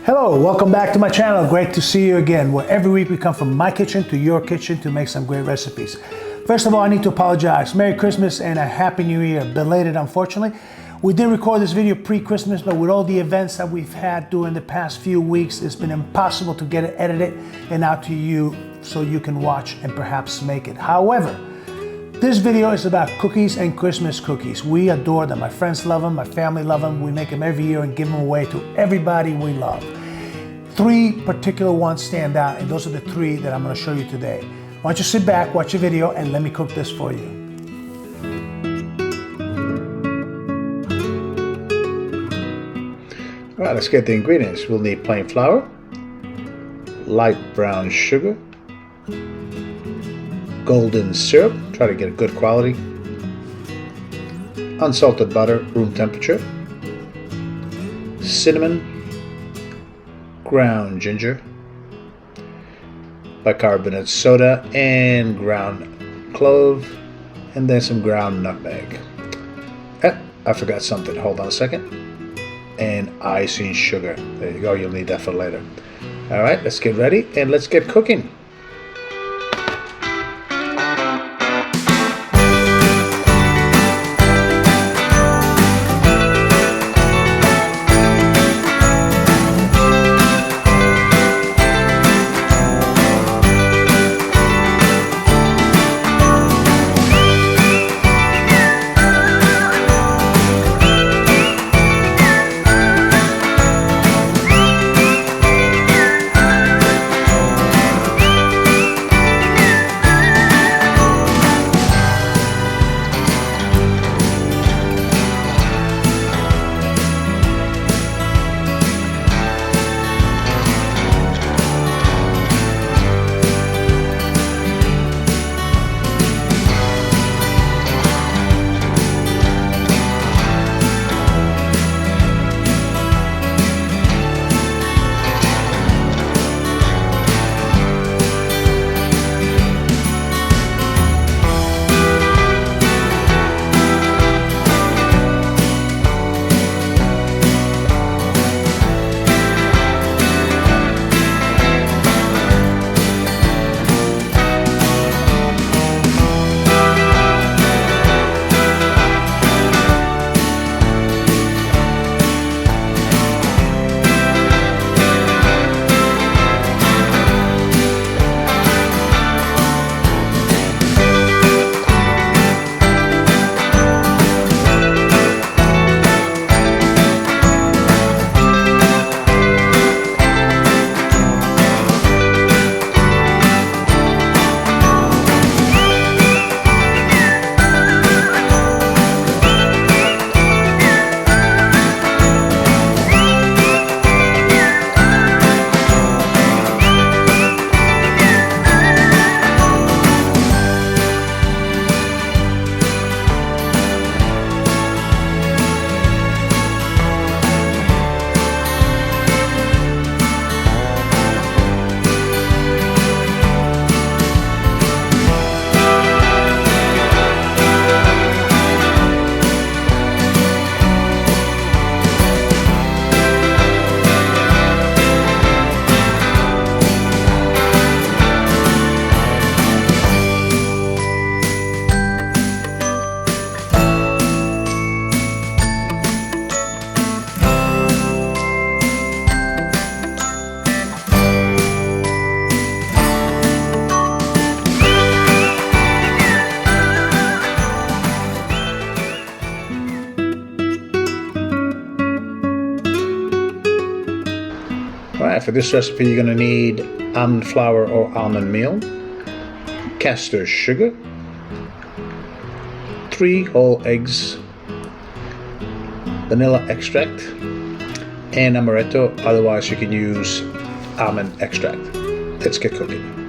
Hello, welcome back to my channel. Great to see you again, where every week we come from my kitchen to your kitchen to make some great recipes. First of all, I need to apologize. Merry Christmas and a Happy New Year. Belated, unfortunately. We did record this video pre-Christmas, but with all the events that we've had during the past few weeks, it's been impossible to get it edited and out to you so you can watch and perhaps make it. However, this video is about cookies and Christmas cookies. We adore them. My friends love them. My family love them. We make them every year and give them away to everybody we love. Three particular ones stand out, and those are the three that I'm going to show you today. Why don't you sit back, watch the video, and let me cook this for you. All right, let's get the ingredients. We'll need plain flour, light brown sugar, golden syrup, try to get a good quality, unsalted butter, room temperature, cinnamon, ground ginger, bicarbonate soda, and ground clove, and then some ground nutmeg. I forgot something, hold on a second. And icing sugar. There you go, you'll need that for later. All right, let's get ready and let's get cooking. Alright, for this recipe you're going to need almond flour or almond meal, castor sugar, 3 whole eggs, vanilla extract, and amaretto, otherwise you can use almond extract. Let's get cooking.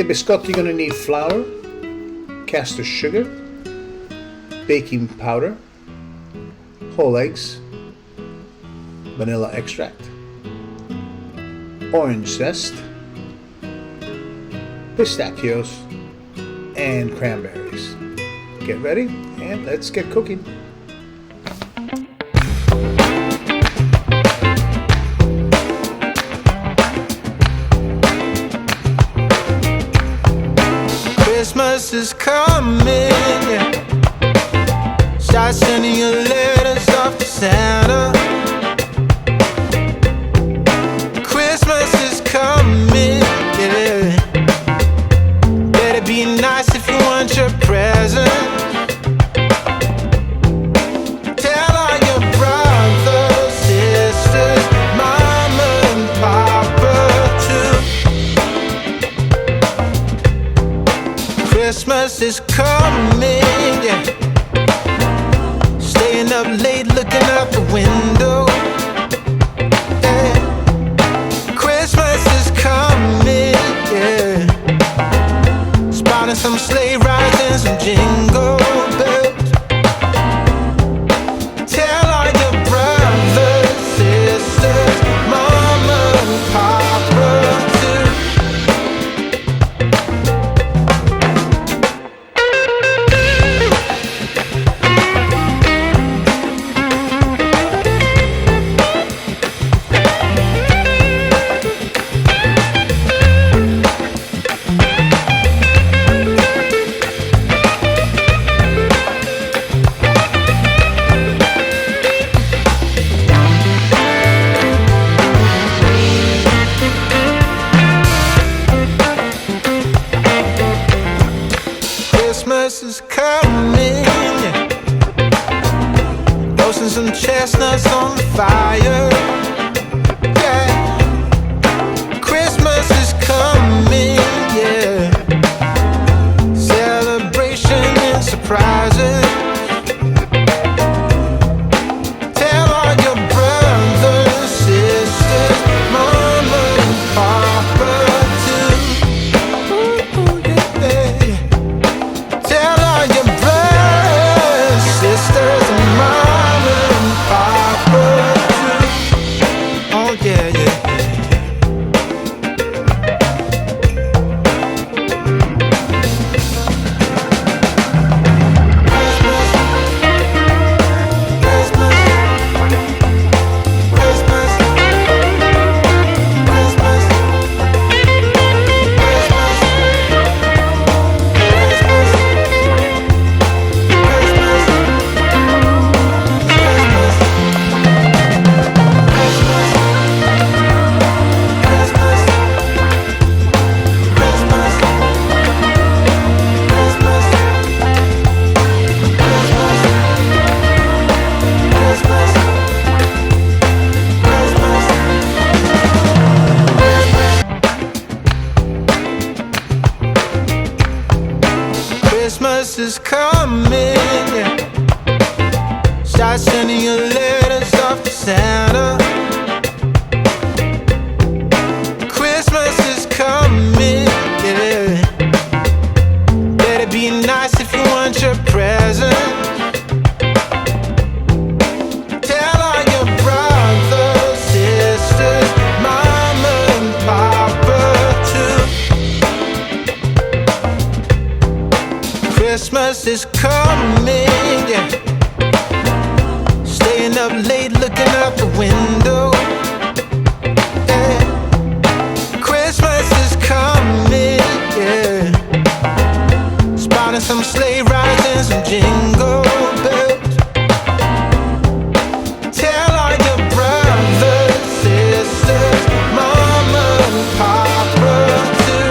the biscotti, you're going to need flour, caster sugar, baking powder, whole eggs, vanilla extract, orange zest, pistachios, and cranberries. Get ready and let's get cooking. Christmas is coming, yeah. Start sending your letters off to Santa. Christmas is coming, yeah. Better be nice if you want your present. Tell all your brothers, sisters, mama and papa too. Christmas is coming, yeah. Staying up late looking out the window, yeah. Christmas is coming, yeah. Spotting some sleigh rides and some jingle bells. Tell all your brothers, sisters, mama and papa too. Christmas is coming, yeah. Roasting some chestnuts on the fire, yeah. Christmas is coming, yeah. Celebration and surprises. Tell all your brothers, sisters, mama and papa too. Ooh, yeah. Tell all your brothers, sisters, and mama and papa too. Oh yeah, yeah, yeah. Christmas is coming, yeah. Start sending your letters off to Santa. Christmas is coming, yeah. Better be nice if you want your present. Tell all your brothers, sisters, mama and papa too. Christmas is coming, yeah. Staying up late looking out the window, yeah. Christmas is coming, yeah. Spotting some sleigh rides and some jingle bells. Tell all your brothers, sisters, mama and papa too.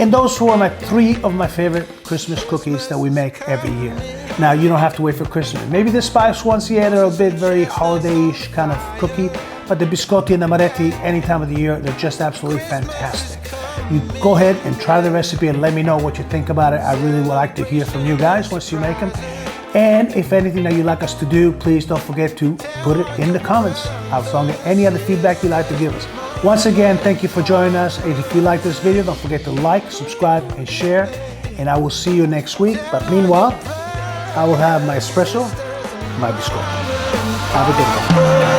And those were my 3 of my favorite Christmas cookies that we make every year. Now, you don't have to wait for Christmas. Maybe the spice ones, yeah, they're a bit very holiday-ish kind of cookie, but the Biscotti and Amaretti, any time of the year, they're just absolutely fantastic. You go ahead and try the recipe and let me know what you think about it. I really would like to hear from you guys once you make them. And if anything that you'd like us to do, please don't forget to put it in the comments. As long as any other feedback you'd like to give us. Once again, thank you for joining us. And if you like this video, don't forget to like, subscribe, and share. And I will see you next week. But meanwhile, I will have my espresso, my biscotti. Have a good one.